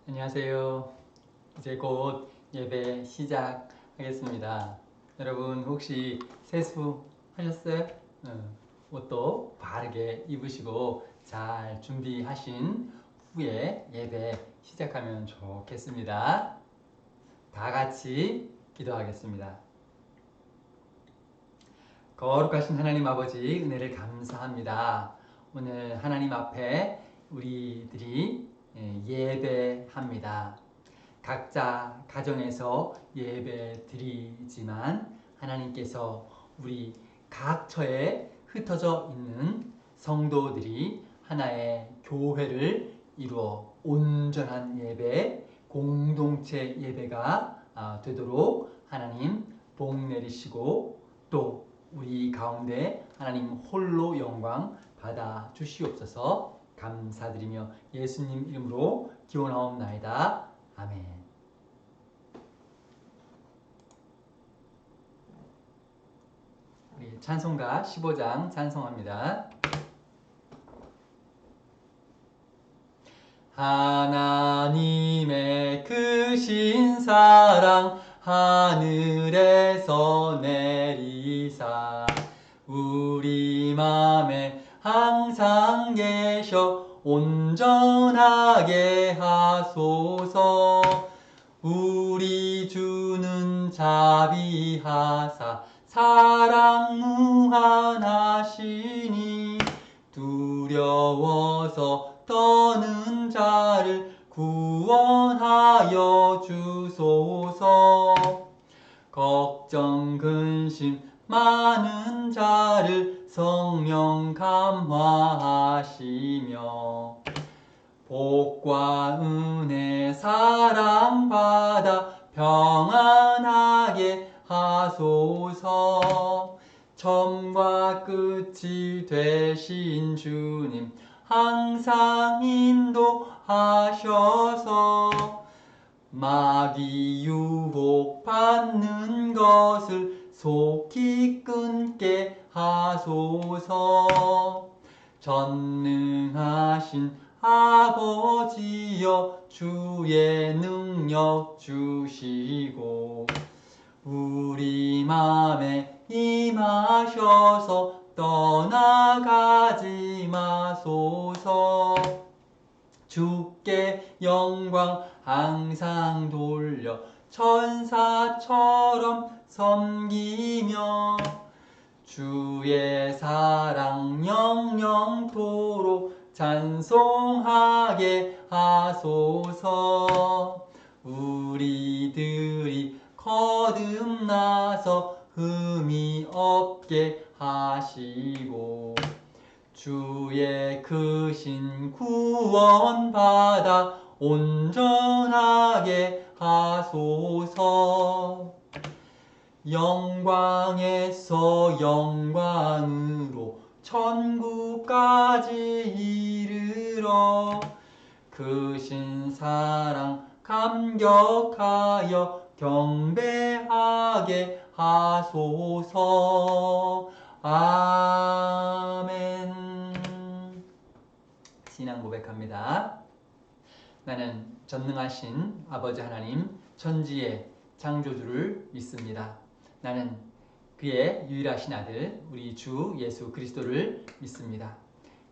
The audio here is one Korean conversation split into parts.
안녕하세요. 이제 곧 예배 시작하겠습니다. 여러분 혹시 세수하셨어요? 옷도 바르게 입으시고 잘 준비하신 후에 예배 시작하면 좋겠습니다. 다 같이 기도하겠습니다. 거룩하신 하나님 아버지 은혜를 감사합니다. 오늘 하나님 앞에 우리들이 예배합니다. 각자 가정에서 예배 드리지만 하나님께서 우리 각처에 흩어져 있는 성도들이 하나의 교회를 이루어 온전한 예배, 공동체 예배가 되도록 하나님 복 내리시고 또 우리 가운데 하나님 홀로 영광 받아 주시옵소서. 감사드리며 예수님 이름으로 기원하옵나이다. 아멘. 우리 찬송가 15장 찬송합니다. 하나님의 크신 사랑 하늘에서 내리사 우리 맘에 항상 계셔 온전하게 하소서. 우리 주는 자비하사 사랑 무한하시니 두려워서 떠는 자를 구원하여 주소서. 걱정 근심 많은 자를 성령 감화하시며 복과 은혜 사랑 받아 평안하게 하소서. 처음과 끝이 되신 주님 항상 인도하셔서 마귀 유혹 받는 것을 속히 끊게 하소서. 전능하신 아버지여 주의 능력 주시고 우리 맘에 임하셔서 떠나가지 마소서. 주께 영광 항상 돌려 천사처럼 섬기며 주의 사랑 영영토록 찬송하게 하소서. 우리들이 거듭나서 흠이 없게 하시고 주의 크신 구원 받아 온전하게 하소서. 영광에서 영광으로 천국까지 이르러 크신 사랑 감격하여 경배하게 하소서. 아멘. 신앙 고백합니다. 나는 전능하신 아버지 하나님 천지의 창조주를 믿습니다. 나는 그의 유일하신 아들 우리 주 예수 그리스도를 믿습니다.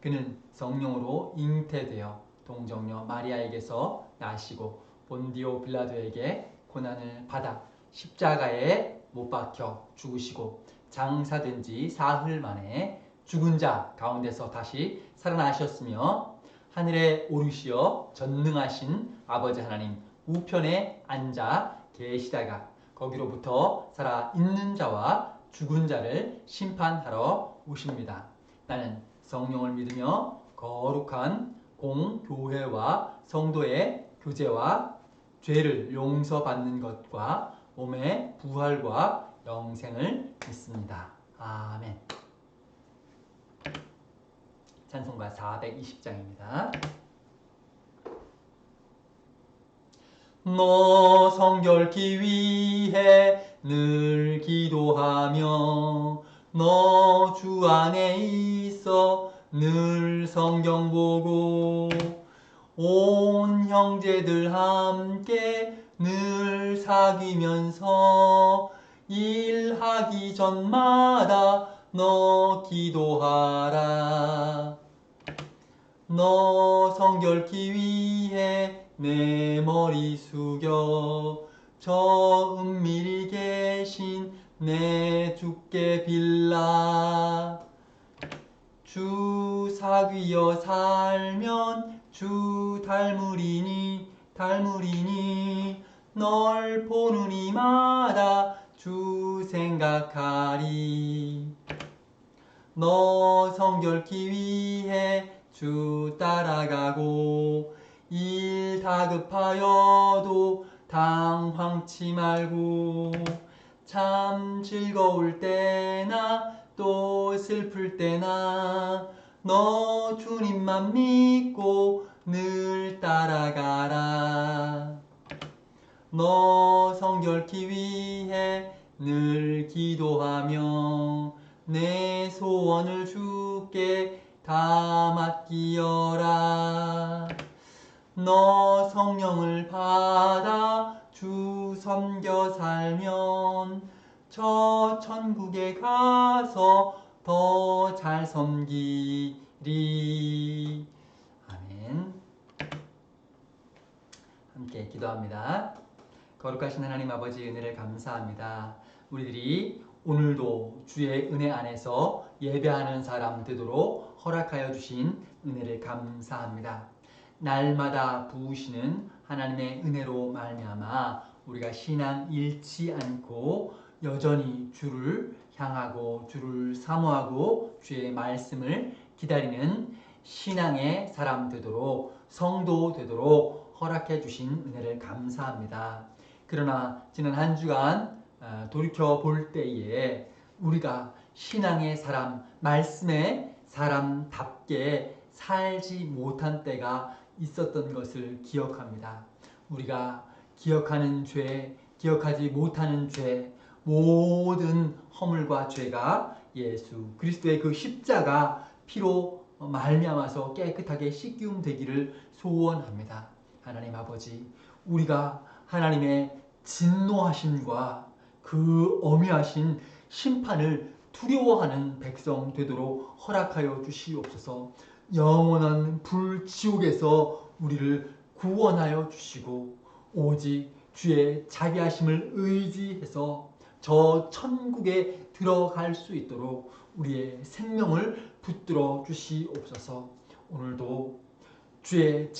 그는 성령으로 잉태되어 동정녀 마리아에게서 나시고 본디오 빌라도에게 고난을 받아 십자가에 못 박혀 죽으시고 장사된 지 사흘 만에 죽은 자 가운데서 다시 살아나셨으며 하늘에 오르시어 전능하신 아버지 하나님 우편에 앉아 계시다가 거기로부터 살아있는 자와 죽은 자를 심판하러 오십니다. 나는 성령을 믿으며 거룩한 공교회와 성도의 교제와 죄를 용서받는 것과 몸의 부활과 영생을 믿습니다. 아멘. 찬송가 420장입니다. 너 성결케 위해 늘 기도하며 너 주 안에 있어 늘 성경 보고 온 형제들 함께 늘 사귀면서 일하기 전마다 너 기도하라. 너 성결케 위해 내 머리 숙여 저 은밀히 계신 내 주께 빌라. 주 사귀어 살면 주 닮으리니 널 보는 이마다 주 생각하리. 너 성결케 위해 주 따라가고 일 다급하여도 당황치 말고 참 즐거울 때나 또 슬플 때나 너 주님만 믿고 늘 따라가라. 너 성결케 위해 늘 기도하며 내 소원을 주께 다 맡기어라. 너 성령을 받아 주 섬겨 살면 저 천국에 가서 더 잘 섬기리. 아멘. 함께 기도합니다. 거룩하신 하나님 아버지, 은혜를 감사합니다. 우리들이 오늘도 주의 은혜 안에서 예배하는 사람 되도록 허락하여 주신 은혜를 감사합니다. 날마다 부으시는 하나님의 은혜로 말미암아 우리가 신앙 잃지 않고 여전히 주를 향하고 주를 사모하고 주의 말씀을 기다리는 신앙의 사람 되도록, 성도 되도록 허락해 주신 은혜를 감사합니다. 그러나 지난 한 주간 돌이켜 볼 때에 우리가 신앙의 사람, 말씀의 사람답게 살지 못한 때가 있었던 것을 기억합니다. 우리가 기억하는 죄, 기억하지 못하는 죄, 모든 허물과 죄가 예수 그리스도의 그 십자가 피로 말미암아서 깨끗하게 씻기움 되기를 소원합니다. 하나님 아버지, 우리가 하나님의 진노하심과 그 엄위하신 심판을 두려워하는 백성 되도록 허락하여 주시옵소서. 영원한 불지옥에서 우리를 구원하여 주시고 오직 주의 자비하심을 의지해서 저 천국에 들어갈 수 있도록 우리의 생명을 붙들어 주시옵소서. 오늘도 주의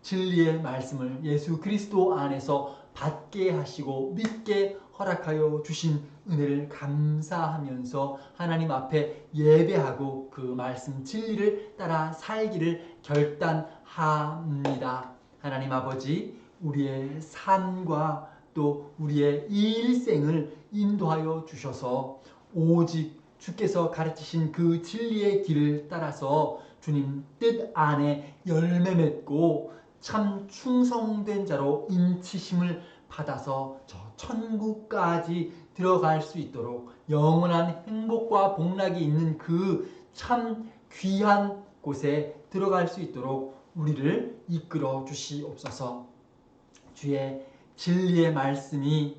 진리의 말씀을 예수 그리스도 안에서 받게 하시고 믿게 허락하여 주신 은혜를 감사하면서 하나님 앞에 예배하고 그 말씀 진리를 따라 살기를 결단합니다. 하나님 아버지, 우리의 삶과 또 우리의 일생을 인도하여 주셔서 오직 주께서 가르치신 그 진리의 길을 따라서 주님 뜻 안에 열매 맺고 참 충성된 자로 인치심을 받아서 저 천국까지 들어갈 수 있도록 영원한 행복과 복락이 있는 그 참 귀한 곳에 들어갈 수 있도록 우리를 이끌어 주시옵소서. 주의 진리의 말씀이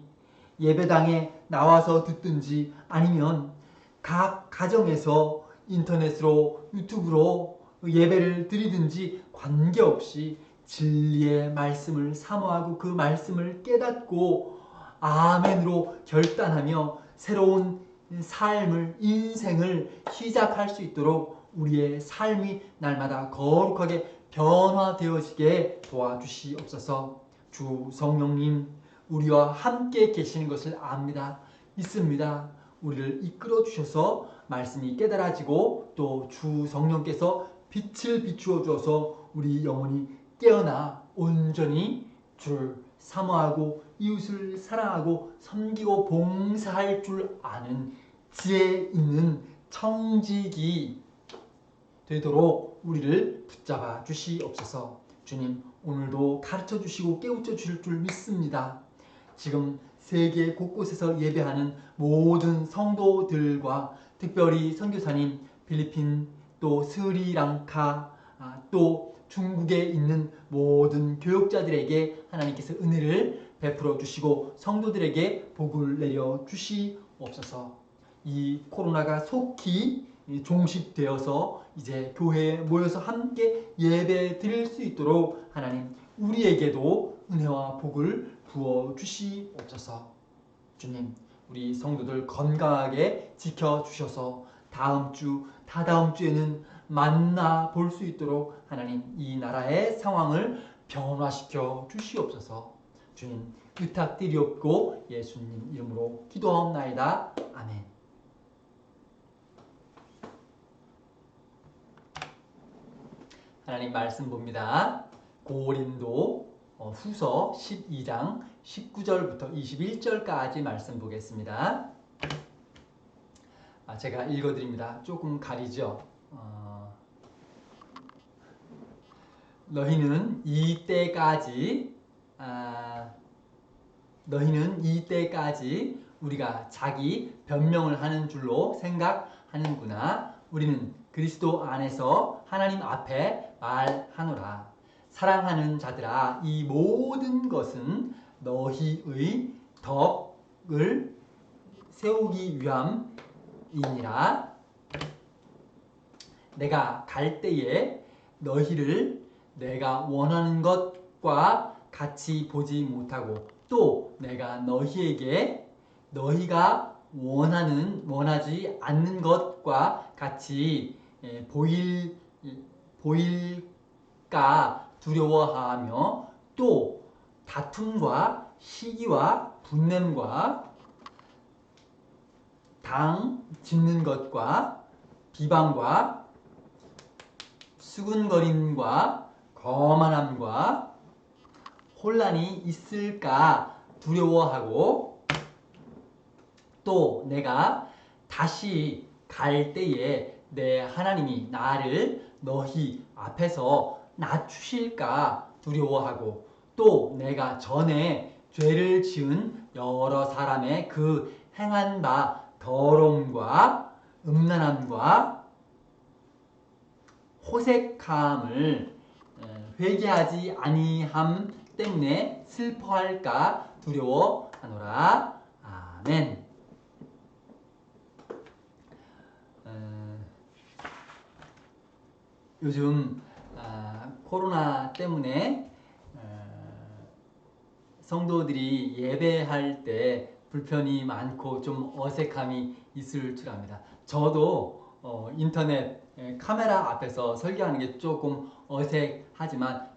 예배당에 나와서 듣든지 아니면 각 가정에서 인터넷으로 유튜브로 예배를 드리든지 관계없이 진리의 말씀을 사모하고 그 말씀을 깨닫고 아멘으로 결단하며 새로운 삶을, 인생을 시작할 수 있도록 우리의 삶이 날마다 거룩하게 변화되어지게 도와주시옵소서. 주 성령님, 우리와 함께 계시는 것을 압니다. 믿습니다. 우리를 이끌어 주셔서 말씀이 깨달아지고 또 주 성령께서 빛을 비추어 주어서 우리 영혼이 깨어나 온전히 주를 사모하고 이웃을 사랑하고 섬기고 봉사할 줄 아는 지혜 있는 청직이 되도록 우리를 붙잡아 주시옵소서. 주님, 오늘도 가르쳐 주시고 깨우쳐 주실 줄 믿습니다. 지금 세계 곳곳에서 예배하는 모든 성도들과 특별히 선교사님, 필리핀 또 스리랑카 또 중국에 있는 모든 교육자들에게 하나님께서 은혜를 베풀어 주시고 성도들에게 복을 내려 주시옵소서. 이 코로나가 속히 종식되어서 이제 교회에 모여서 함께 예배 드릴 수 있도록 하나님 우리에게도 은혜와 복을 부어 주시옵소서. 주님, 우리 성도들 건강하게 지켜주셔서 다음 주, 다다음 주에는 만나 볼 수 있도록 하나님 이 나라의 상황을 변화시켜 주시옵소서. 주님, 부탁드리옵고 예수님 이름으로 기도하옵나이다. 아멘. 하나님 말씀 봅니다. 고린도 후서 12장 19절부터 21절까지 말씀 보겠습니다. 제가 읽어드립니다. 조금 가리죠. 너희는 이때까지 우리가 자기 변명을 하는 줄로 생각하는구나. 우리는 그리스도 안에서 하나님 앞에 말하노라. 사랑하는 자들아, 이 모든 것은 너희의 덕을 세우기 위함이니라. 내가 갈 때에 너희를 내가 원하는 것과 같이 보지 못하고 또 내가 너희에게 너희가 원하지 않는 것과 같이 보일까 두려워하며 또 다툼과 시기와 분냄과 당 짓는 것과 비방과 수군거림과 거만함과 혼란이 있을까 두려워하고 또 내가 다시 갈 때에 내 하나님이 나를 너희 앞에서 낮추실까 두려워하고 또 내가 전에 죄를 지은 여러 사람의 그 행한 바 더러움과 음란함과 호색함을 회개하지 아니함 때문에 슬퍼할까 두려워하노라. 아멘. 요즘 코로나 때문에 성도들이 예배할 때 불편이 많고 좀 어색함이 있을 줄 압니다. 저도 인터넷 카메라 앞에서 설교하는 게 조금 어색하지만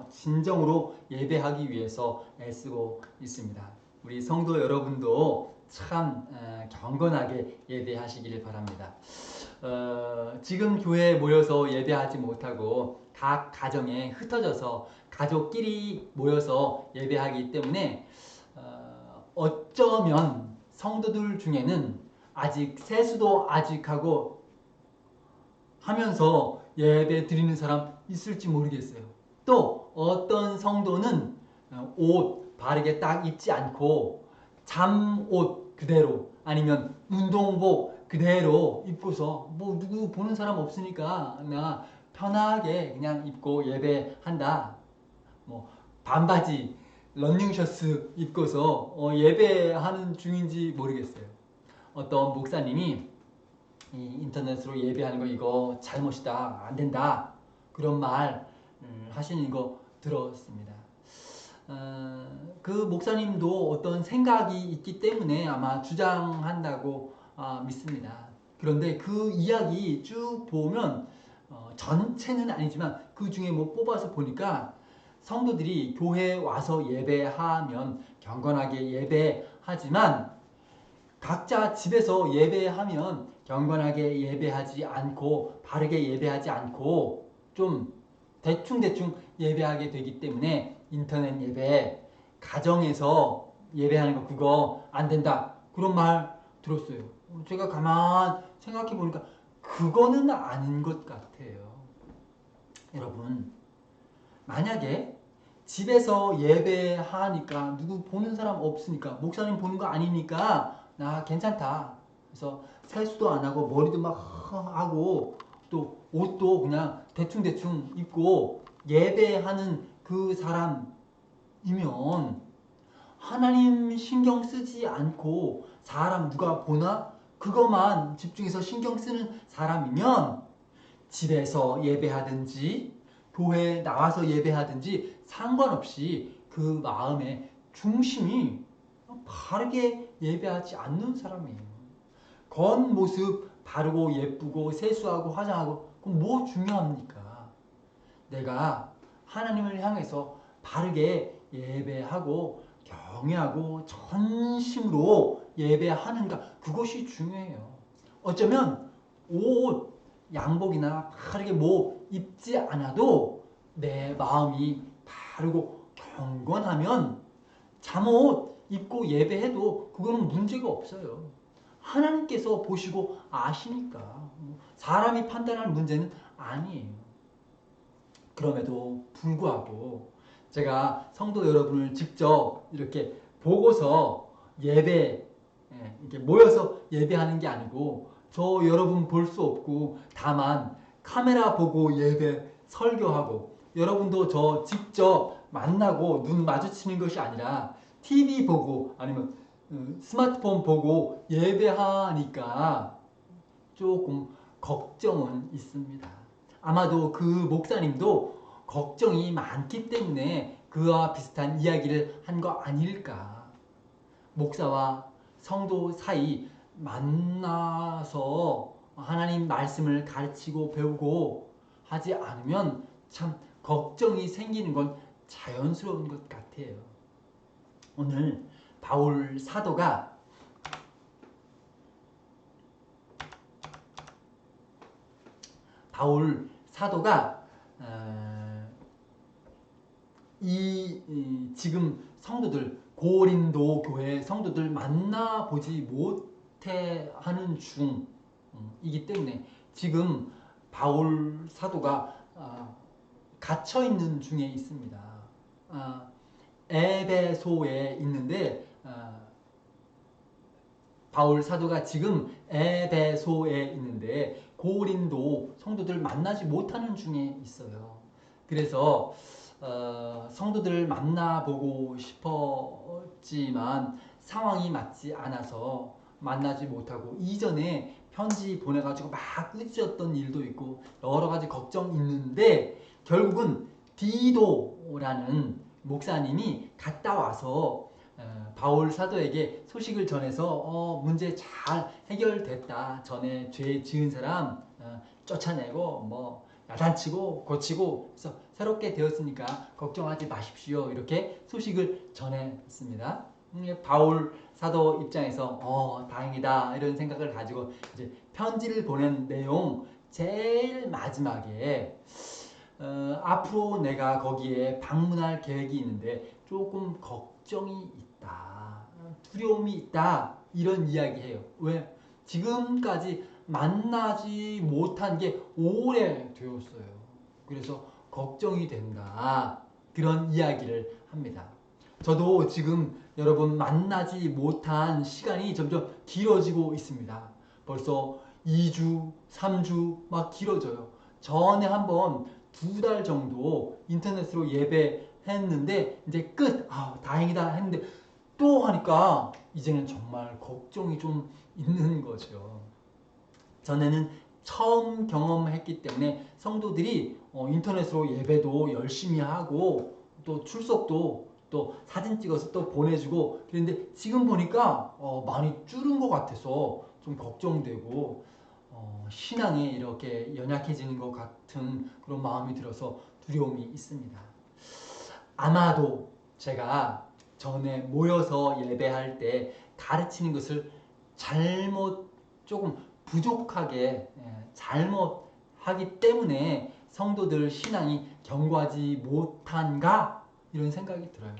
진정으로 예배하기 위해서 애쓰고 있습니다. 우리 성도 여러분도 참 경건하게 예배하시기를 바랍니다. 지금 교회에 모여서 예배하지 못하고 각 가정에 흩어져서 가족끼리 모여서 예배하기 때문에 어쩌면 성도들 중에는 아직 세수도 아직 하고 하면서 예배 드리는 사람 있을지 모르겠어요. 또 어떤 성도는 옷 바르게 딱 입지 않고 잠옷 그대로 아니면 운동복 그대로 입고서 뭐 누구 보는 사람 없으니까 나 편하게 그냥 입고 예배한다. 뭐 반바지 러닝셔츠 입고서 예배하는 중인지 모르겠어요. 어떤 목사님이 이 인터넷으로 예배하는 거 이거 잘못이다 안 된다 그런 말 하시는 거 들었습니다. 그 목사님도 어떤 생각이 있기 때문에 아마 주장한다고 믿습니다. 그런데 그 이야기 쭉 보면 전체는 아니지만 그 중에 뭐 뽑아서 보니까 성도들이 교회에 와서 예배하면 경건하게 예배하지만 각자 집에서 예배하면 경건하게 예배하지 않고 바르게 예배하지 않고 좀 대충 예배하게 되기 때문에 인터넷 예배, 가정에서 예배하는 거 그거 안 된다 그런 말 들었어요. 제가 가만 생각해 보니까 그거는 아닌 것 같아요. 여러분 만약에 집에서 예배하니까 누구 보는 사람 없으니까 목사님 보는 거 아니니까 나 괜찮다. 그래서 세수도 안 하고 머리도 막 하고 또 옷도 그냥 대충대충 입고 예배하는 그 사람이면 하나님 신경 쓰지 않고 사람 누가 보나 그것만 집중해서 신경 쓰는 사람이면 집에서 예배하든지 교회에 나와서 예배하든지 상관없이 그 마음의 중심이 바르게 예배하지 않는 사람이에요. 겉모습 바르고 예쁘고 세수하고 화장하고 그럼 뭐 중요합니까? 내가 하나님을 향해서 바르게 예배하고 경외하고 전심으로 예배하는가 그것이 중요해요. 어쩌면 옷, 양복이나 바르게 뭐 입지 않아도 내 마음이 바르고 경건하면 잠옷 입고 예배해도 그거는 문제가 없어요. 하나님께서 보시고 아시니까 사람이 판단할 문제는 아니에요. 그럼에도 불구하고 제가 성도 여러분을 직접 이렇게 보고서 예배 이렇게 모여서 예배하는 게 아니고 저 여러분 볼 수 없고 다만 카메라 보고 예배 설교하고 여러분도 저 직접 만나고 눈 마주치는 것이 아니라 TV 보고 아니면 스마트폰 보고 예배하니까 조금 걱정은 있습니다. 아마도 그 목사님도 걱정이 많기 때문에 그와 비슷한 이야기를 한 거 아닐까. 목사와 성도 사이 만나서 하나님 말씀을 가르치고 배우고 하지 않으면 참 걱정이 생기는 건 자연스러운 것 같아요. 오늘 바울 사도가 지금 성도들 고린도 교회 성도들 만나보지 못해 하는 중이기 때문에 지금 바울 사도가 갇혀 있는 중에 있습니다. 에베소에 있는데 바울 사도가 지금 에베소에 있는데 고린도 성도들 만나지 못하는 중에 있어요. 그래서 성도들을 만나보고 싶었지만 상황이 맞지 않아서 만나지 못하고 이전에 편지 보내가지고 막 꾸짖었던 일도 있고 여러 가지 걱정 있는데 결국은 디도라는 목사님이 갔다 와서 바울 사도에게 소식을 전해서 문제 잘 해결됐다. 전에 죄 지은 사람 쫓아내고 뭐 야단치고 고치고 그래서 새롭게 되었으니까 걱정하지 마십시오. 이렇게 소식을 전했습니다. 바울 사도 입장에서 다행이다 이런 생각을 가지고 이제 편지를 보낸 내용 제일 마지막에 앞으로 내가 거기에 방문할 계획이 있는데 조금 걱정이 있다. 두려움이 있다. 이런 이야기해요. 왜? 지금까지 만나지 못한 게 오래되었어요. 그래서 걱정이 된다. 그런 이야기를 합니다. 저도 지금 여러분 만나지 못한 시간이 점점 길어지고 있습니다. 벌써 2주, 3주 막 길어져요. 전에 한번 2달 정도 인터넷으로 예배했는데 이제 끝! 다행이다 했는데 또 하니까 이제는 정말 걱정이 좀 있는 거죠. 전에는 처음 경험했기 때문에 성도들이 인터넷으로 예배도 열심히 하고 또 출석도 또 사진 찍어서 또 보내주고 그런데 지금 보니까 많이 줄은 것 같아서 좀 걱정되고 신앙에 이렇게 연약해지는 것 같은 그런 마음이 들어서 두려움이 있습니다. 아마도 제가 전에 모여서 예배할 때 가르치는 것을 조금 부족하게 잘못하기 때문에 성도들 신앙이 견고하지 못한가 이런 생각이 들어요.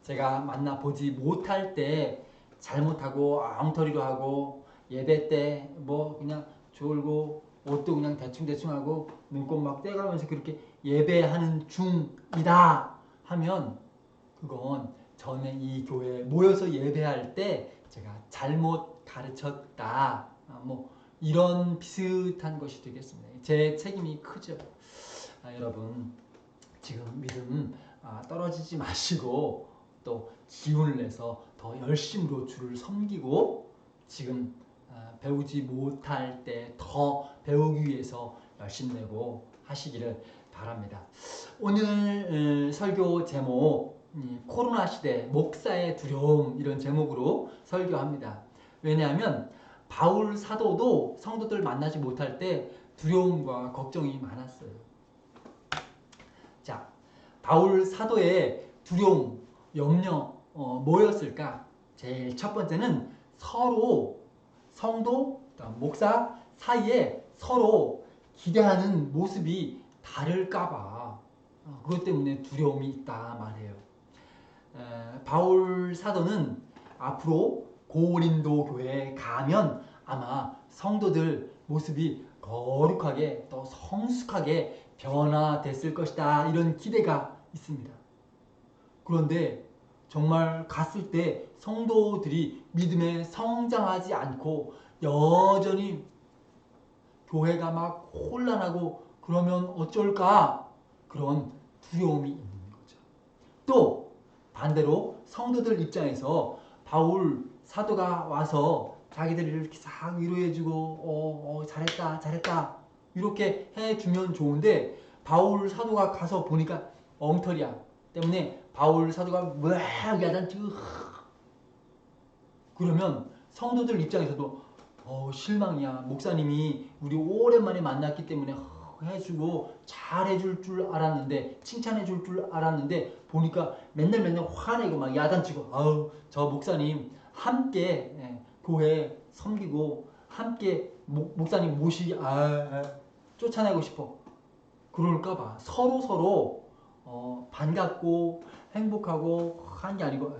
제가 만나보지 못할 때 잘못하고 엉터리로 하고 예배 때 뭐 그냥 졸고 옷도 그냥 대충대충 하고 눈곱 막 떼가면서 그렇게 예배하는 중이다 하면 그건 전에 이 교회에 모여서 예배할 때 제가 잘못 가르쳤다. 뭐 이런 비슷한 것이 되겠습니다. 제 책임이 크죠. 여러분 지금 믿음 떨어지지 마시고 또 기운을 내서 더 열심으로 주를 섬기고 지금 배우지 못할 때 더 배우기 위해서 열심 내고 하시기를 바랍니다. 오늘 설교 제목 코로나 시대 목사의 두려움 이런 제목으로 설교합니다. 왜냐하면 바울 사도도 성도들 만나지 못할 때 두려움과 걱정이 많았어요. 자, 바울 사도의 두려움, 염려 뭐였을까? 제일 첫 번째는 서로 성도, 목사 사이에 서로 기대하는 모습이 다를까봐 그것 때문에 두려움이 있다 말해요. 바울 사도는 앞으로 고린도 교회에 가면 아마 성도들 모습이 거룩하게 또 성숙하게 변화됐을 것이다 이런 기대가 있습니다. 그런데 정말 갔을 때 성도들이 믿음에 성장하지 않고 여전히 교회가 막 혼란하고 그러면 어쩔까 그런 두려움이 있는 거죠. 또 반대로 성도들 입장에서 바울 사도가 와서 자기들을 이렇게 싹 위로해주고 잘했다 잘했다 이렇게 해주면 좋은데 바울 사도가 가서 보니까 엉터리야 때문에 바울 사도가 막 야단치고 그러면 성도들 입장에서도 실망이야. 목사님이 우리 오랜만에 만났기 때문에 해주고 잘해줄 줄 알았는데 칭찬해줄 줄 알았는데 보니까 맨날 화내고 막 야단치고 아우 저 목사님 함께 교회 섬기고 함께 목사님 모시기 쫓아내고 싶어. 그럴까봐 서로 반갑고 행복하고 한 게 아니고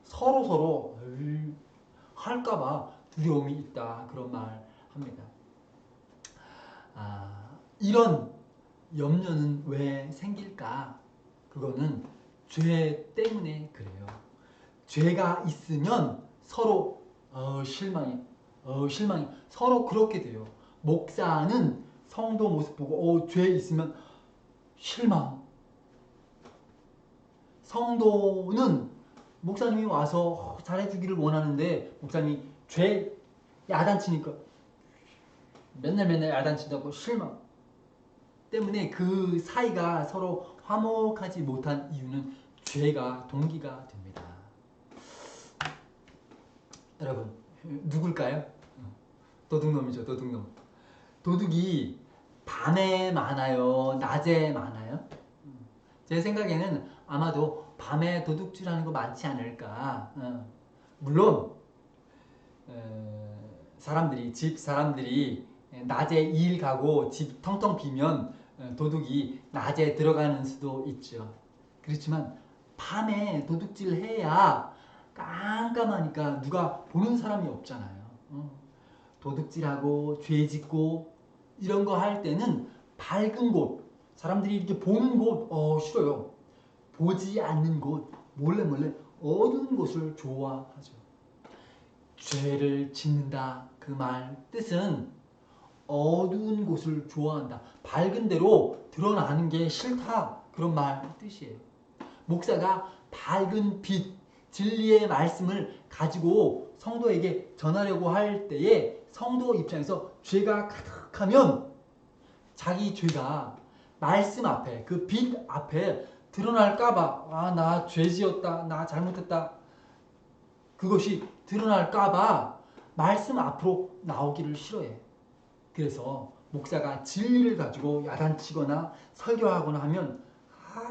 서로 할까봐 두려움이 있다 그런 말 합니다. 이런 염려는 왜 생길까? 그거는 죄 때문에 그래요. 죄가 있으면 서로 실망해 서로 그렇게 돼요. 목사는 성도 모습 보고 죄 있으면 실망. 성도는 목사님이 와서 잘해주기를 원하는데 목사님이 죄 야단치니까 맨날 야단친다고 실망 때문에 그 사이가 서로 화목하지 못한 이유는 죄가 동기가 됩니다. 여러분 누굴까요? 도둑놈이죠. 도둑놈. 도둑이 밤에 많아요? 낮에 많아요? 제 생각에는 아마도 밤에 도둑질하는 거 많지 않을까. 물론 집 사람들이 낮에 일 가고 집 텅텅 비면 도둑이 낮에 들어가는 수도 있죠. 그렇지만 밤에 도둑질 해야 깜깜하니까 누가 보는 사람이 없잖아요. 도둑질하고 죄 짓고 이런 거 할 때는 밝은 곳, 사람들이 이렇게 보는 곳 싫어요. 보지 않는 곳, 몰래 어두운 곳을 좋아하죠. 죄를 짓는다 그 말 뜻은 어두운 곳을 좋아한다. 밝은 데로 드러나는 게 싫다. 그런 말 뜻이에요. 목사가 밝은 빛, 진리의 말씀을 가지고 성도에게 전하려고 할 때에 성도 입장에서 죄가 가득하면 자기 죄가 말씀 앞에 그 빛 앞에 드러날까봐 나 죄지었다 나 잘못했다 그것이 드러날까봐 말씀 앞으로 나오기를 싫어해. 그래서 목사가 진리를 가지고 야단치거나 설교하거나 하면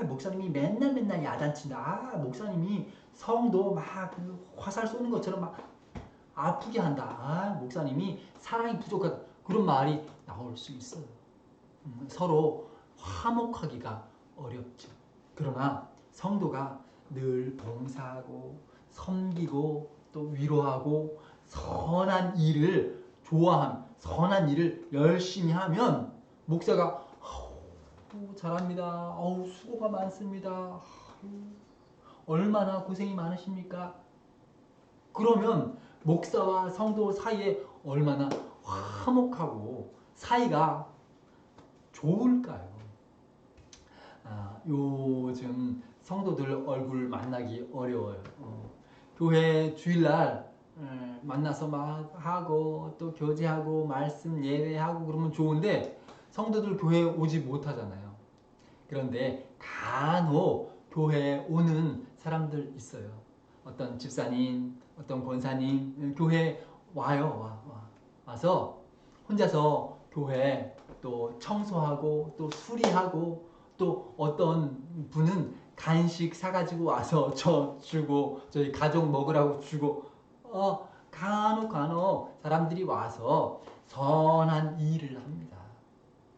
목사님이 맨날 야단친다. 목사님이 성도 막 그 화살 쏘는 것처럼 막 아프게 한다. 목사님이 사랑이 부족하다. 그런 말이 나올 수 있어요. 서로 화목하기가 어렵죠. 그러나 성도가 늘 봉사하고 섬기고 또 위로하고 선한 일을 좋아함, 선한 일을 열심히 하면 목사가 잘합니다. 수고가 많습니다. 얼마나 고생이 많으십니까? 그러면 목사와 성도 사이에 얼마나 화목하고 사이가 좋을까요? 요즘 성도들 얼굴 만나기 어려워요. 교회 주일날 만나서 막 하고 또 교제하고 말씀 예배하고 그러면 좋은데 성도들 교회에 오지 못하잖아요. 그런데 간혹 교회에 오는 사람들 있어요. 어떤 집사님, 어떤 권사님 교회 와요. 와서 혼자서 교회 또 청소하고 또 수리하고 또 어떤 분은 간식 사가지고 와서 저 주고 저희 가족 먹으라고 주고 간혹 사람들이 와서 선한 일을 합니다.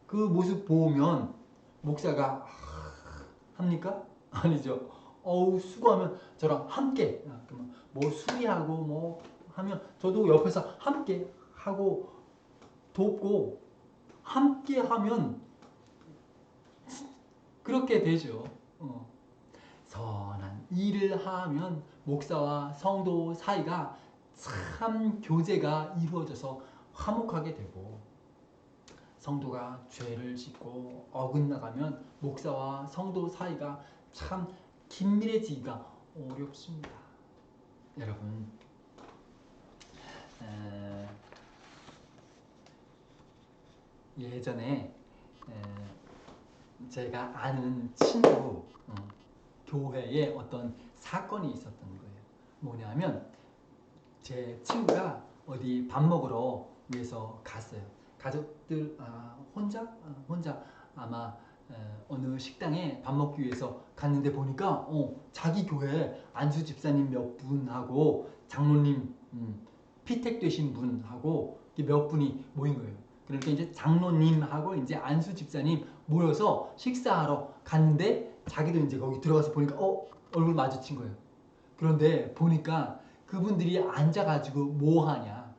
그 모습 보면 목사가 합니까? 아니죠. 수고하면 저랑 함께 뭐 수리하고 뭐 하면 저도 옆에서 함께 하고 돕고 함께 하면 그렇게 되죠. 선한 일을 하면 목사와 성도 사이가 참 교제가 이루어져서 화목하게 되고 성도가 죄를 짓고 어긋나가면 목사와 성도 사이가 참 긴밀해지기가 어렵습니다. 여러분 예전에 제가 아는 친구 교회에 어떤 사건이 있었던 거예요. 뭐냐면 제 친구가 어디 밥 먹으러 위해서 갔어요. 가족들 혼자 아마 어느 식당에 밥 먹기 위해서 갔는데 보니까 자기 교회 안수 집사님 몇 분하고 장로님 피택 되신 분하고 몇 분이 모인 거예요. 그러니까 이제 장로님하고 이제 안수 집사님 모여서 식사하러 갔는데 자기도 이제 거기 들어가서 보니까 얼굴 마주친 거예요. 그런데 보니까 그분들이 앉아가지고 뭐 하냐?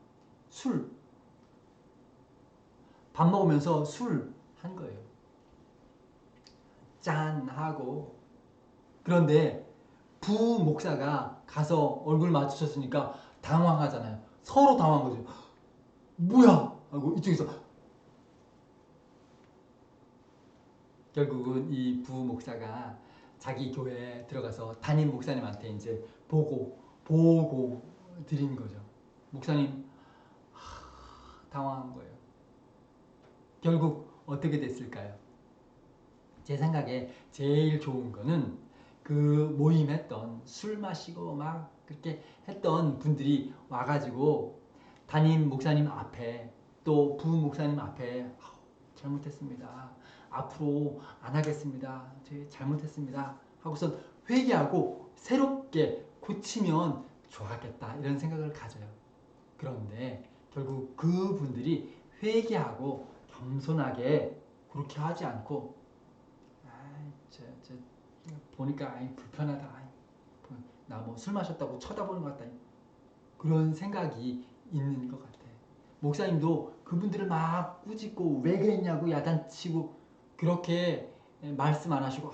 밥 먹으면서 술 한 거예요. 짠 하고. 그런데 부목사가 가서 얼굴 마주쳤으니까 당황하잖아요. 서로 당황한 거죠. 뭐야? 하고 이쪽에서 결국은 이 부목사가 자기 교회에 들어가서 담임 목사님한테 이제 보고 드린 거죠. 목사님 당황한 거예요. 결국 어떻게 됐을까요? 제 생각에 제일 좋은 거는 그 모임했던 술 마시고 막 그렇게 했던 분들이 와가지고 담임 목사님 앞에 또 부목사님 앞에 잘못했습니다. 앞으로 안 하겠습니다. 제 잘못했습니다. 하고서 회개하고 새롭게 고치면 좋았겠다 이런 생각을 가져요. 그런데 결국 그분들이 회개하고 겸손하게 그렇게 하지 않고 보니까 불편하다. 나 뭐 술 마셨다고 쳐다보는 것 같다. 그런 생각이 있는 것 같아. 목사님도 그분들을 막 꾸짖고 왜 그랬냐고 야단치고 그렇게 말씀 안 하시고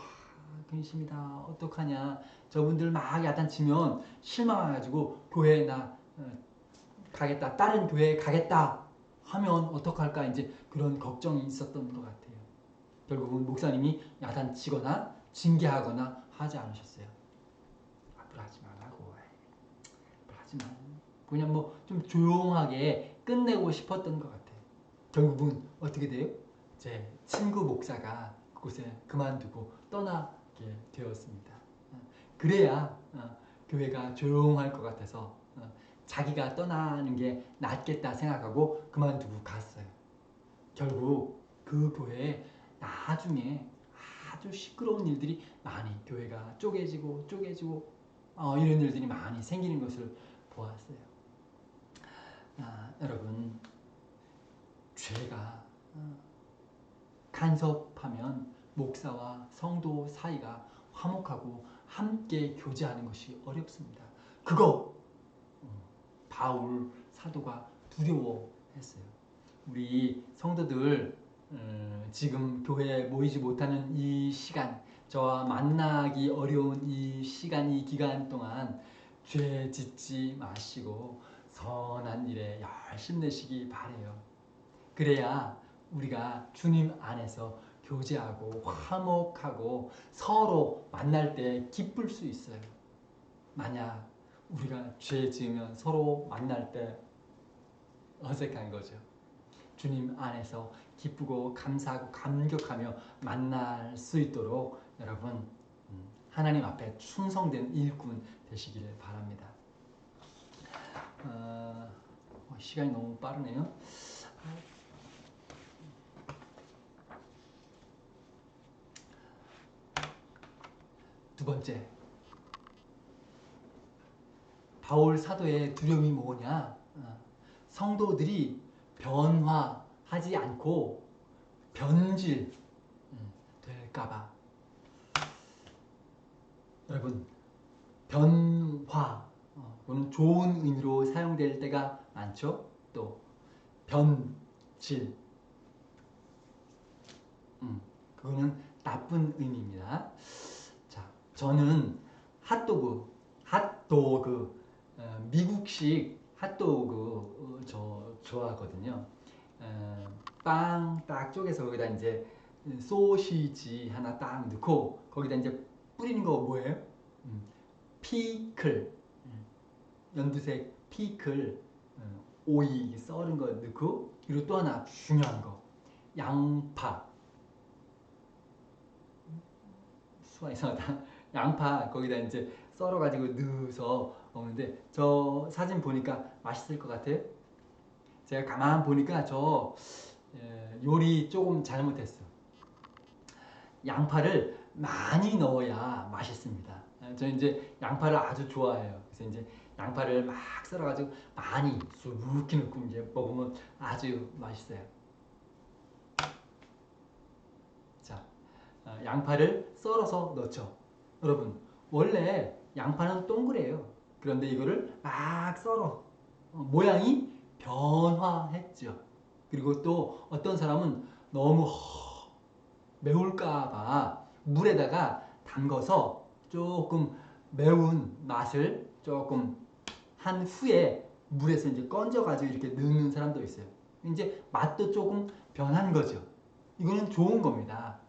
근심이다 어떡하냐 저분들 막 야단치면 실망해가지고 교회에 나 가겠다 다른 교회에 가겠다 하면 어떡할까 이제 그런 걱정이 있었던 것 같아요. 결국은 목사님이 야단치거나 징계하거나 하지 않으셨어요. 앞으로 하지 말라고 하지 마. 그냥 뭐 좀 조용하게 끝내고 싶었던 것 같아요. 결국은 어떻게 돼요? 제 친구 목사가 그곳에 그만두고 떠나게 되었습니다. 그래야 교회가 조용할 것 같아서 자기가 떠나는 게 낫겠다 생각하고 그만두고 갔어요. 결국 그 교회에 나중에 아주 시끄러운 일들이 많이 교회가 쪼개지고 이런 일들이 많이 생기는 것을 보았어요. 여러분 죄가 간섭하면 목사와 성도 사이가 화목하고 함께 교제하는 것이 어렵습니다. 그거 바울 사도가 두려워했어요. 우리 성도들 지금 교회에 모이지 못하는 이 시간, 저와 만나기 어려운 이 시간, 이 기간 동안 죄 짓지 마시고 선한 일에 열심 내시기 바래요. 그래야 우리가 주님 안에서 교제하고 화목하고 서로 만날 때 기쁠 수 있어요. 만약 우리가 죄 지으면 서로 만날 때 어색한 거죠. 주님 안에서 기쁘고 감사하고 감격하며 만날 수 있도록 여러분 하나님 앞에 충성된 일꾼 되시기를 바랍니다. 시간이 너무 빠르네요. 두 번째, 바울 사도의 두려움이 뭐냐? 성도들이 변화하지 않고 변질 될까봐. 여러분, 변화, 그거는 좋은 의미로 사용될 때가 많죠. 또 변질, 그거는 나쁜 의미입니다. 자, 저는 핫도그, 미국식 핫도그 저 좋아하거든요. 빵 딱 쪼개서 거기다 이제 소시지 하나 딱 넣고 거기다 이제 뿌리는 거 뭐예요? 피클, 연두색 피클, 오이 썰은 거 넣고, 그리고 또 하나 중요한 거 양파. 수가 이상하다. 양파 거기다 이제 썰어가지고 넣어서 먹는데 저 사진 보니까 맛있을 것 같아요. 제가 가만 보니까 저 요리 조금 잘못했어. 양파를 많이 넣어야 맛있습니다. 저는 이제 양파를 아주 좋아해요. 그래서 이제 양파를 막 썰어가지고 많이 수북히 넣고 이제 먹으면 아주 맛있어요. 자, 양파를 썰어서 넣죠. 여러분, 원래 양파는 동그래요. 그런데 이거를 막 썰어 모양이 변화했죠. 그리고 또 어떤 사람은 너무 매울까봐 물에다가 담궈서 조금 매운 맛을 조금 한 후에 물에서 이제 건져가지고 이렇게 넣는 사람도 있어요. 이제 맛도 조금 변한 거죠. 이거는 좋은 겁니다.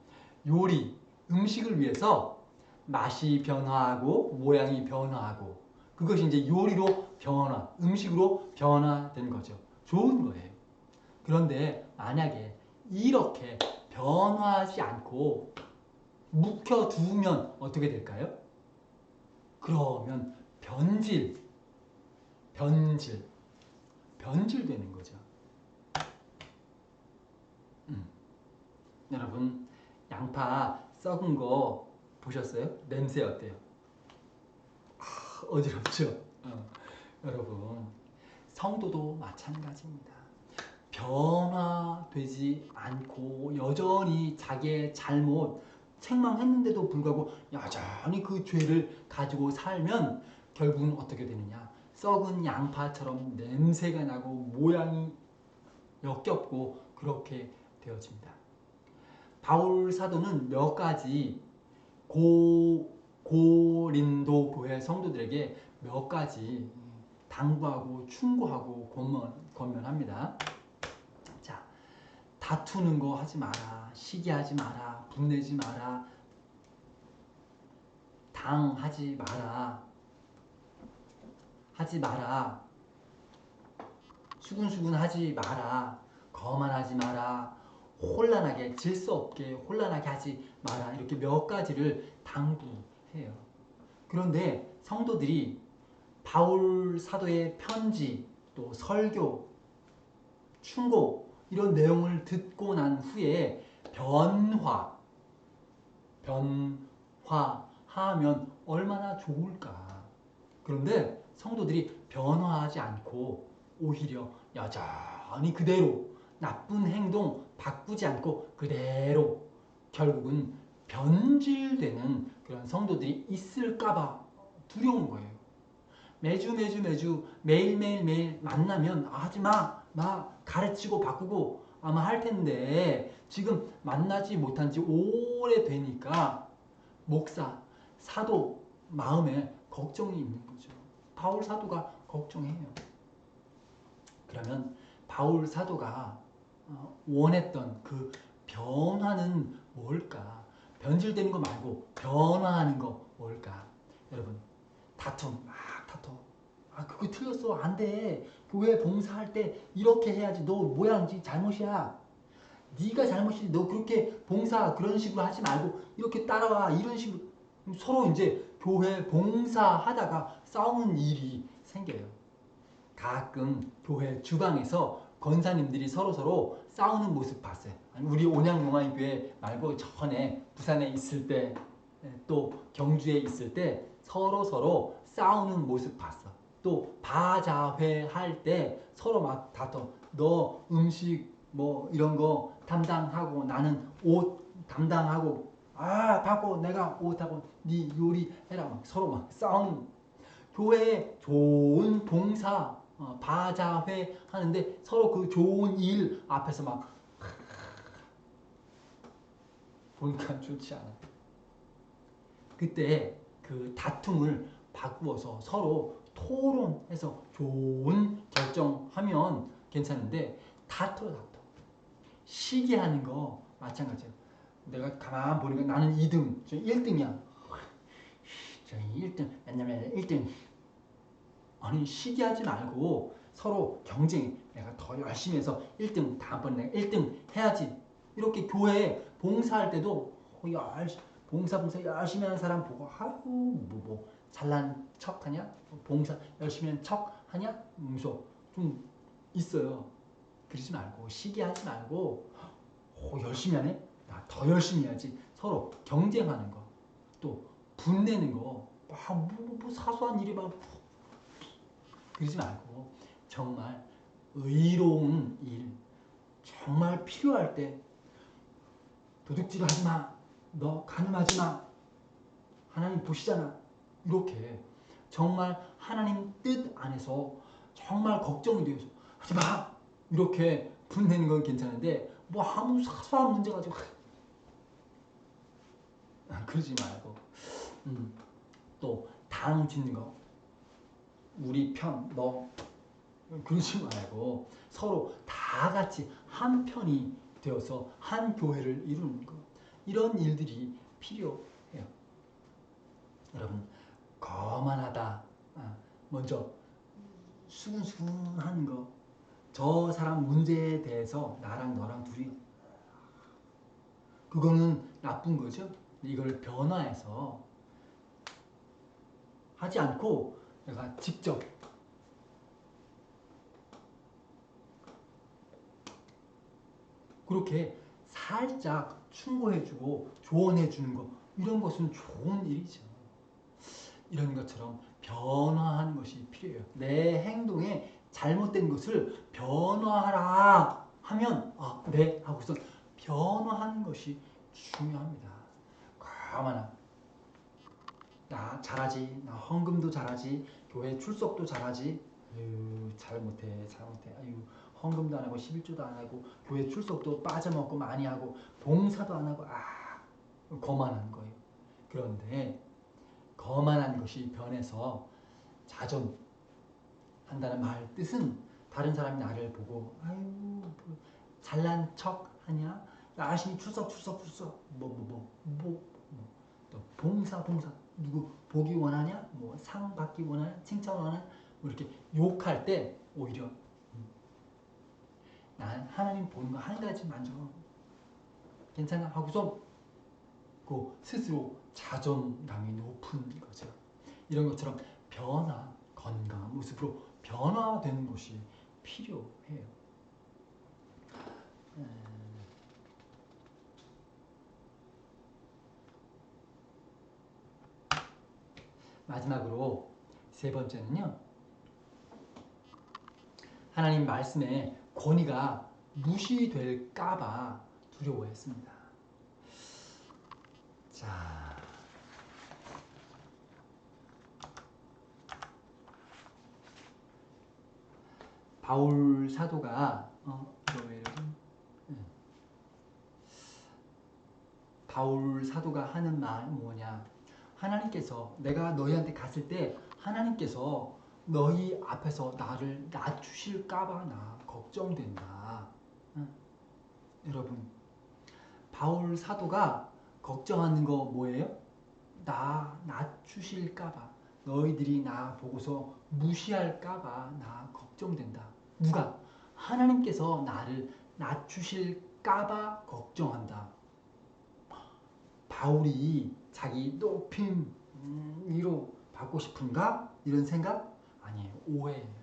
요리, 음식을 위해서 맛이 변화하고 모양이 변화하고 그것이 이제 요리로 변화, 음식으로 변화된 거죠. 좋은 거예요. 그런데 만약에 이렇게 변화하지 않고 묵혀두면 어떻게 될까요? 그러면 변질되는 거죠. 여러분, 양파 썩은 거 보셨어요? 냄새 어때요? 어지럽죠? 여러분, 성도도 마찬가지입니다. 변화되지 않고 여전히 자기의 잘못 책망했는데도 불구하고 여전히 그 죄를 가지고 살면 결국은 어떻게 되느냐? 썩은 양파처럼 냄새가 나고 모양이 역겹고 그렇게 되어집니다. 바울 사도는 몇 가지 고린도 교회 성도들에게 몇 가지 당부하고 충고하고 권면합니다. 자, 다투는 거 하지 마라. 시기하지 마라. 분내지 마라. 당하지 마라. 하지 마라. 수근수근 하지 마라. 거만하지 마라. 혼란하게 질서 없게 혼란하게 하지 마라. 이렇게 몇 가지를 당부해요. 그런데 성도들이 바울 사도의 편지 또 설교 충고 이런 내용을 듣고 난 후에 변화하면 얼마나 좋을까. 그런데 성도들이 변화하지 않고 오히려 여전히 그대로 나쁜 행동 바꾸지 않고 그대로 결국은 변질되는 그런 성도들이 있을까봐 두려운 거예요. 매주 매일 만나면 하지 마 가르치고 바꾸고 아마 할 텐데 지금 만나지 못한 지 오래되니까 목사, 사도 마음에 걱정이 있는 거죠. 바울 사도가 걱정해요. 그러면 바울 사도가 원했던 그 변화는 뭘까? 변질되는 거 말고 변화하는 거 뭘까? 여러분, 다툼, 막 다퉈. 그거 틀렸어. 안 돼. 교회 봉사할 때 이렇게 해야지. 너 모양지 잘못이야. 네가 잘못이지. 너 그렇게 봉사 그런 식으로 하지 말고 이렇게 따라와. 이런 식으로 서로 이제 교회 봉사하다가 싸우는 일이 생겨요. 가끔 교회 주방에서 권사님들이 서로 싸우는 모습 봤어요. 우리 온양용화교회 말고 전에 부산에 있을 때, 또 경주에 있을 때 서로 싸우는 모습 봤어. 또 바자회 할 때 서로 막 다퉈. 너 음식 뭐 이런 거 담당하고 나는 옷 담당하고, 바꿔. 내가 옷하고 네 요리해라. 막 서로 막 싸우는. 교회에 좋은 봉사, 바자회 하는데 서로 그 좋은 일 앞에서 막 보니까 좋지 않아. 그때 그 다툼을 바꾸어서 서로 토론해서 좋은 결정하면 괜찮은데, 다퉈. 시기하는 거 마찬가지야. 내가 가만 보니까 나는 2등, 저 1등이야. 저 1등, 맨날 1등. 아니, 시기하지 말고 서로 경쟁. 내가 더 열심히 해서 1등, 다음번에 내가 1등 해야지. 이렇게 교회에 봉사할 때도 봉사 열심히 하는 사람 보고, 아이고 뭐 잘난 척하냐? 봉사 열심히 하는 척하냐? 좀 있어요. 그러지 말고, 시기하지 말고, 열심히 하네? 나 더 열심히 해야지. 서로 경쟁하는 거, 또 분내는 거, 뭐 사소한 일이 막 그러지 말고, 정말 의로운 일, 정말 필요할 때 도둑질 하지 마. 너 간음하지 마. 하나님 보시잖아. 이렇게 정말 하나님 뜻 안에서 정말 걱정이 되어서 하지 마. 이렇게 분내는 건 괜찮은데, 뭐 아무 사소한 문제 가지고 그러지 말고, 또 당 짓는 거, 우리 편, 너, 그러지 말고 서로 다 같이 한 편이 되어서 한 교회를 이루는 것, 이런 일들이 필요해요. 여러분, 거만하다, 먼저 수근수근한 거, 저 사람 문제에 대해서 나랑 너랑 둘이, 그거는 나쁜 거죠. 이걸 변화해서 하지 않고 내가 직접 그렇게 살짝 충고해주고 조언해주는 거, 이런 것은 좋은 일이죠. 이런 것처럼 변화하는 것이 필요해요. 내 행동에 잘못된 것을 변화하라 하면, 네 하고서 변화하는 것이 중요합니다. 가만히 나 잘하지, 나 헌금도 잘하지, 교회 출석도 잘하지, 잘못해. 아유, 헌금도 안 하고 11조도 안 하고 교회 출석도 빠져먹고 많이 하고 봉사도 안 하고, 거만한 거예요. 그런데 거만한 것이 변해서 자존한다는 말 뜻은, 다른 사람이 나를 보고 아유 잘난 척 하냐, 열심히 출석 또 봉사 누구 보기 원하냐, 뭐 상 받기 원하냐, 칭찬 원하냐, 뭐 이렇게 욕할 때 오히려 난 하나님 보는 거 한 가지 만져 괜찮아 하고서 그 스스로 자존감이 높은 거죠. 이런 것처럼 건강한 모습으로 변화되는 것이 필요해요. 마지막으로 세 번째는요, 하나님 말씀의 권위가 무시될까봐 두려워했습니다. 자, 바울 사도가 바울 사도가 하는 말 뭐냐? 하나님께서, 내가 너희한테 갔을 때 하나님께서 너희 앞에서 나를 낮추실까봐 나 걱정된다. 여러분, 바울 사도가 걱정하는 거 뭐예요? 나 낮추실까봐, 너희들이 나 보고서 무시할까봐 나 걱정된다. 누가? 하나님께서 나를 낮추실까봐 걱정한다. 바울이 자기 높임 위로 받고 싶은가? 이런 생각? 아니에요. 오해예요.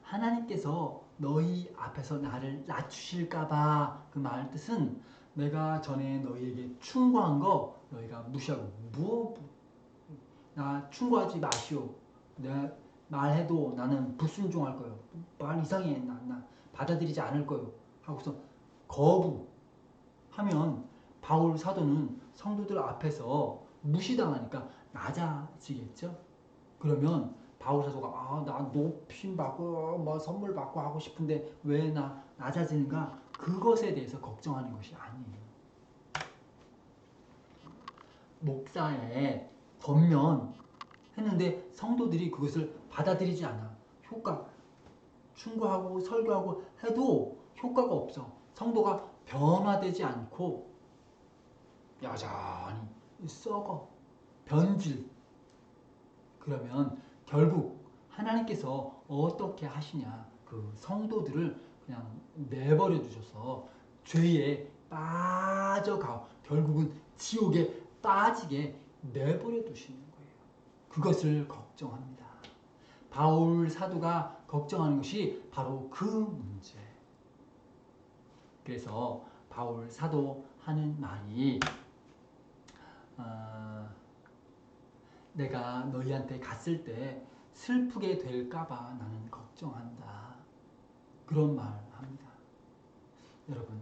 하나님께서 너희 앞에서 나를 낮추실까봐 그 말 뜻은 내가 전에 너희에게 충고한 거 너희가 무시하고 나 충고하지 마시오. 내가 말해도 나는 불순종할 거예요. 말 이상해. 나 받아들이지 않을 거예요. 하고서 거부하면 바울 사도는 성도들 앞에서 무시당하니까 낮아지겠죠. 그러면 바울 사도가 나 높임 받고 뭐 선물 받고 하고 싶은데 왜 나 낮아지는가? 그것에 대해서 걱정하는 것이 아니에요. 목사의 겉면 했는데 성도들이 그것을 받아들이지 않아. 효과 충고하고 설교하고 해도 효과가 없어. 성도가 변화되지 않고 여전히 썩어 변질. 그러면 결국 하나님께서 어떻게 하시냐? 그 성도들을 그냥 내버려 두셔서 죄에 빠져가 결국은 지옥에 빠지게 내버려 두시는 거예요. 그것을 걱정합니다. 바울 사도가 걱정하는 것이 바로 그 문제. 그래서 바울 사도 하는 말이 내가 너희한테 갔을 때 슬프게 될까봐 나는 걱정한다. 그런 말 합니다. 여러분,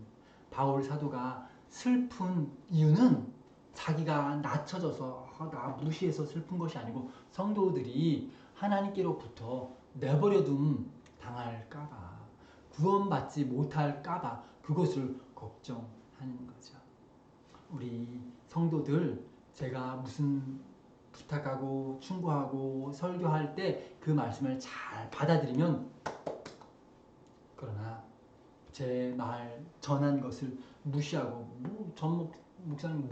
바울 사도가 슬픈 이유는 자기가 낮춰져서 나 무시해서 슬픈 것이 아니고 성도들이 하나님께로부터 내버려둠 당할까봐 구원받지 못할까봐 그것을 걱정하는 거죠. 우리 성도들 제가 무슨 부탁하고 충고하고 설교할 때 그 말씀을 잘 받아들이면 그러나 제 말 전한 것을 무시하고 전 목사님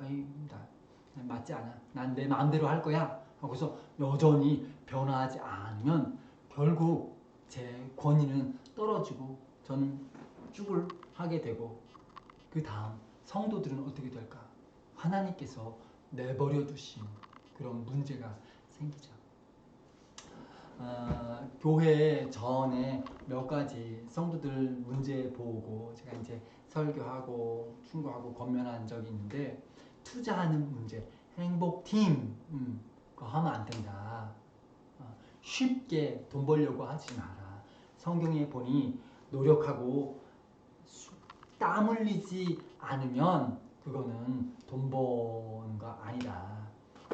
에이, 나 맞지 않아. 난 내 마음대로 할 거야. 하고서 여전히 변화하지 않으면 결국 제 권위는 떨어지고 저는 죽을 하게 되고 그 다음 성도들은 어떻게 될까? 하나님께서 내버려 두신 그런 문제가 생기죠. 교회 전에 몇 가지 성도들 문제 보고 제가 이제 설교하고 충고하고 권면한 적이 있는데 투자하는 문제, 행복팀 그거 하면 안 된다. 쉽게 돈 벌려고 하지 마라. 성경에 보니 노력하고 땀 흘리지 않으면 그거는 돈 버는 거 아니다.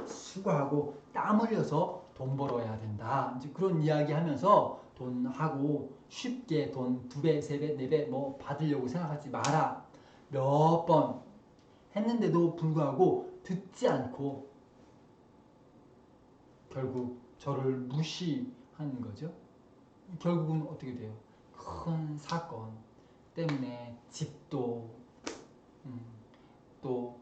수고하고 땀 흘려서 돈 벌어야 된다. 이제 그런 이야기 하면서 돈하고 쉽게 돈 2배, 3배, 4배 뭐 받으려고 생각하지 마라. 몇 번 했는데도 불구하고 듣지 않고 결국 저를 무시하는 거죠. 결국은 어떻게 돼요? 큰 사건 때문에 집도 또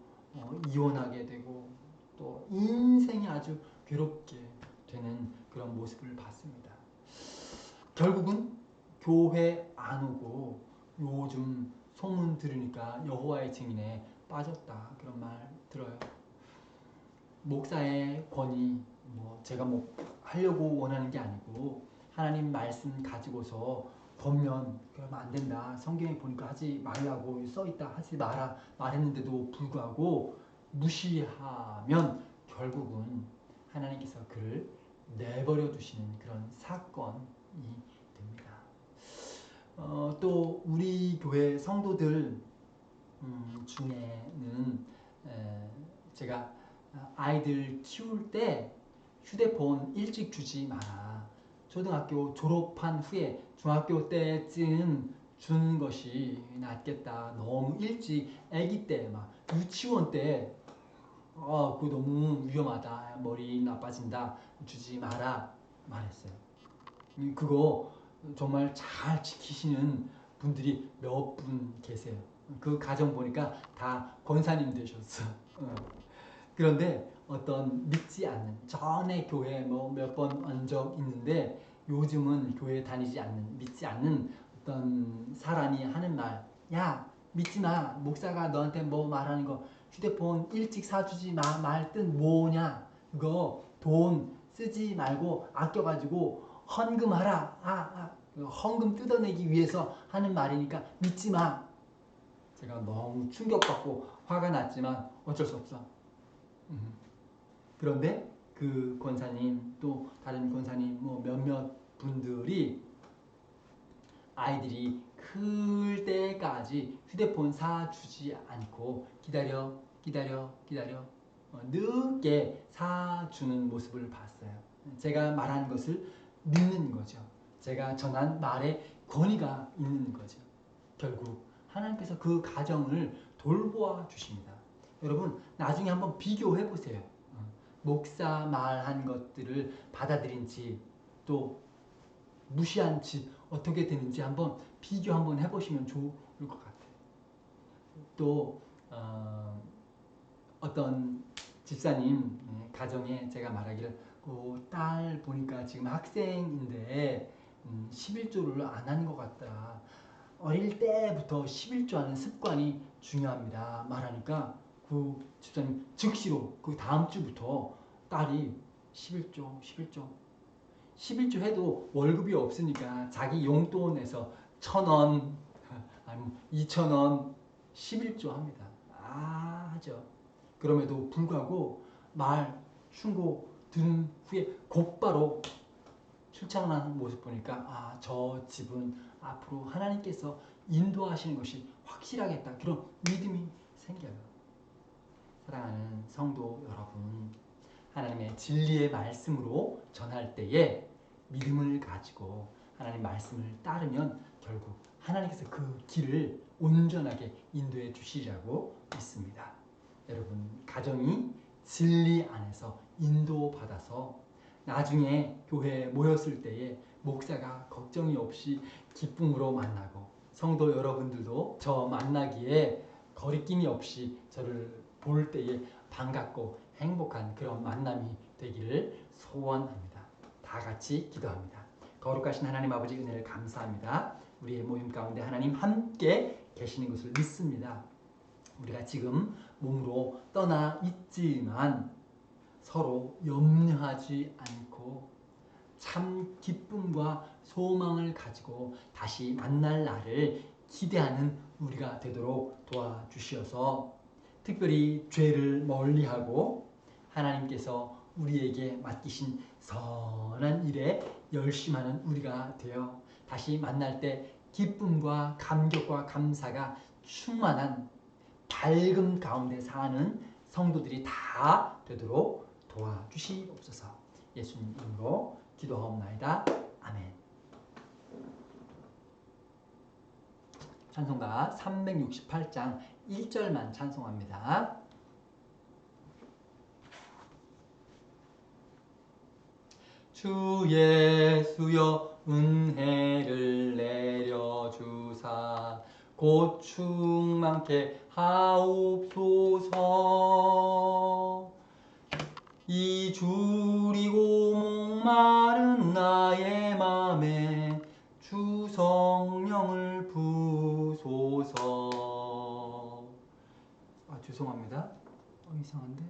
이혼하게 되고 또 인생이 아주 괴롭게 되는 그런 모습을 봤습니다. 결국은 교회 안 오고 요즘 소문 들으니까 여호와의 증인에 빠졌다 그런 말 들어요. 목사의 권위 제가 하려고 원하는 게 아니고 하나님 말씀 가지고서 권면 그러면 안 된다. 성경에 보니까 하지 말라고 써있다. 하지 마라. 말했는데도 불구하고 무시하면 결국은 하나님께서 그를 내버려 두시는 그런 사건이 됩니다. 또 우리 교회 성도들 중에는 제가 아이들 키울 때 휴대폰 일찍 주지 마라. 초등학교 졸업한 후에 중학교 때쯤 주는 것이 낫겠다. 너무 일찍 아기 때 유치원 때 그거 너무 위험하다. 머리 나빠진다. 주지 마라 말했어요. 그거 정말 잘 지키시는 분들이 몇 분 계세요. 그 가정 보니까 다 권사님 되셨어. 그런데 어떤 믿지 않는, 전에 교회 뭐 몇 번 온 적 있는데 요즘은 교회 다니지 않는, 믿지 않는 어떤 사람이 하는 말, 야 믿지 마, 목사가 너한테 뭐 말하는 거 휴대폰 일찍 사주지 마 말 뜻 뭐냐, 그거 돈 쓰지 말고 아껴가지고 헌금하라, 헌금 뜯어내기 위해서 하는 말이니까 믿지 마. 제가 너무 충격받고 화가 났지만 어쩔 수 없어. 그런데 그 권사님 또 다른 권사님 뭐 몇몇 분들이 아이들이 클 때까지 휴대폰 사주지 않고 기다려 늦게 사주는 모습을 봤어요. 제가 말한 것을 믿는 거죠. 제가 전한 말에 권위가 있는 거죠. 결국 하나님께서 그 가정을 돌보아 주십니다. 여러분 나중에 한번 비교해 보세요. 목사 말한 것들을 받아들인 집, 또 무시한 집 어떻게 되는지 한번 비교 한번 해보시면 좋을 것 같아요. 또 어떤 집사님 가정에 제가 말하기를 그 딸 보니까 지금 학생인데 11조를 안 하는 것 같다. 어릴 때부터 11조 하는 습관이 중요합니다. 말하니까 그 집사님 즉시로 그 다음 주부터 딸이 11조 해도 월급이 없으니까 자기 용돈에서 1,000원 아니면 2,000원 11조 합니다. 하죠. 그럼에도 불구하고 말 충고 들은 후에 곧바로 출장하는 모습 보니까 저 집은 앞으로 하나님께서 인도하시는 것이 확실하겠다. 그런 믿음이 생겨요. 사랑하는 성도 여러분, 하나님의 진리의 말씀으로 전할 때에 믿음을 가지고 하나님 말씀을 따르면 결국 하나님께서 그 길을 온전하게 인도해 주시리라고 믿습니다. 여러분 가정이 진리 안에서 인도받아서 나중에 교회에 모였을 때에 목사가 걱정이 없이 기쁨으로 만나고 성도 여러분들도 저 만나기에 거리낌이 없이 저를 볼 때에 반갑고 행복한 그런 만남이 되기를 소원합니다. 다 같이 기도합니다. 거룩하신 하나님 아버지 은혜를 감사합니다. 우리의 모임 가운데 하나님 함께 계시는 것을 믿습니다. 우리가 지금 몸으로 떠나 있지만 서로 염려하지 않고 참 기쁨과 소망을 가지고 다시 만날 날을 기대하는 우리가 되도록 도와주시어서 특별히 죄를 멀리하고 하나님께서 우리에게 맡기신 선한 일에 열심하는 우리가 되어 다시 만날 때 기쁨과 감격과 감사가 충만한 밝음 가운데 사는 성도들이 다 되도록 도와주시옵소서. 예수님 이름으로 기도하옵나이다. 아멘. 찬송가 368장 1절만 찬송합니다. 주 예수여 은혜를 내려주사 고충 많게 하옵소서. 이 줄이고 목마른 나의 맘에 주 성령을 부소서. 죄송합니다. 이상한데?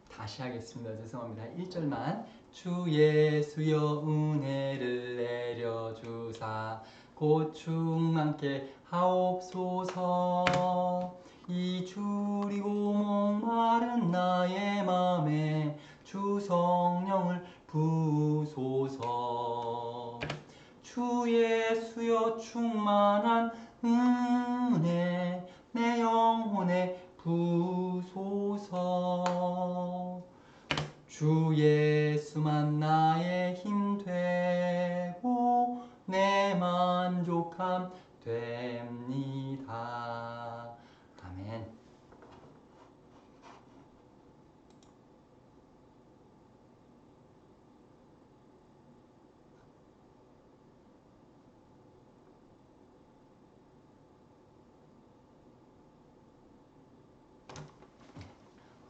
다시 하겠습니다. 죄송합니다. 1절만 주 예수여 은혜를 내려주사 고충 많게 하옵소서. 이 줄이고 목마른 나의 맘에 주 성령을 부소서. 주 예수여 충만한 은혜 내 영혼에 부소서. 주 예수만 나의 힘 돼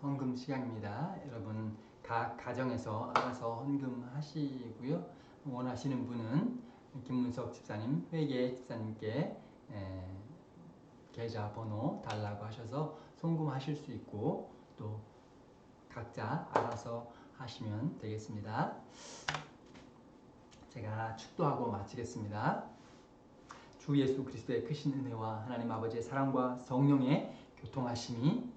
헌금 시간입니다. 여러분 각 가정에서 알아서 헌금하시고요. 원하시는 분은 김문석 집사님, 회계 집사님께 계좌번호 달라고 하셔서 송금하실 수 있고 또 각자 알아서 하시면 되겠습니다. 제가 축도하고 마치겠습니다. 주 예수 그리스도의 크신 은혜와 하나님 아버지의 사랑과 성령의 교통하심이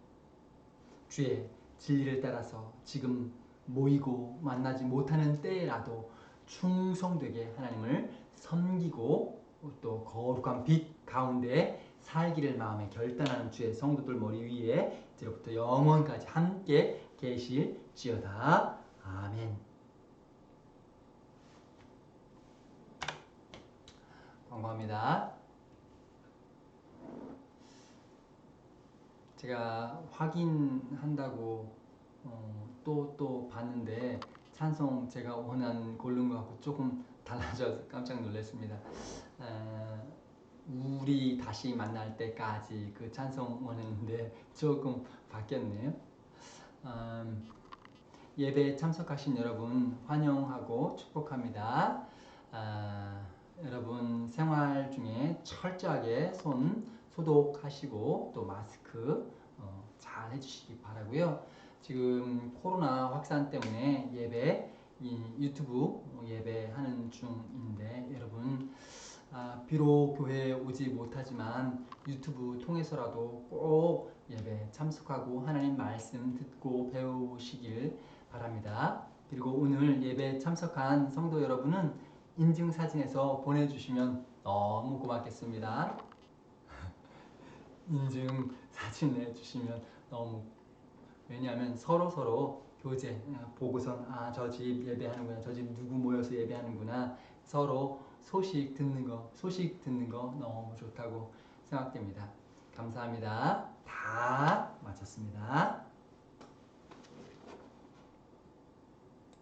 주의 진리를 따라서 지금 모이고 만나지 못하는 때라도 충성되게 하나님을 섬기고 또 거룩한 빛 가운데 살기를 마음에 결단하는 주의 성도들 머리 위에 이제로부터 영원까지 함께 계실지어다. 아멘. 광고합니다. 제가 확인한다고 또 봤는데 찬송 제가 원한 고른 것하고 조금 달라져서 깜짝 놀랐습니다. 우리 다시 만날 때까지 그 찬송 원했는데 조금 바뀌었네요. 예배에 참석하신 여러분 환영하고 축복합니다. 여러분 생활 중에 철저하게 손 소독하시고 또 마스크 잘 해주시기 바라고요. 지금 코로나 확산 때문에 예배 유튜브 예배하는 중인데 여러분 비록 교회에 오지 못하지만 유튜브 통해서라도 꼭 예배 참석하고 하나님 말씀 듣고 배우시길 바랍니다. 그리고 오늘 예배 참석한 성도 여러분은 인증사진에서 보내주시면 너무 고맙겠습니다. 인증사진 내주시면 너무 왜냐하면 서로 교제 보고선 저 집 예배하는구나 저 집 누구 모여서 예배하는구나 서로 소식 듣는 거 너무 좋다고 생각됩니다. 감사합니다. 다 마쳤습니다.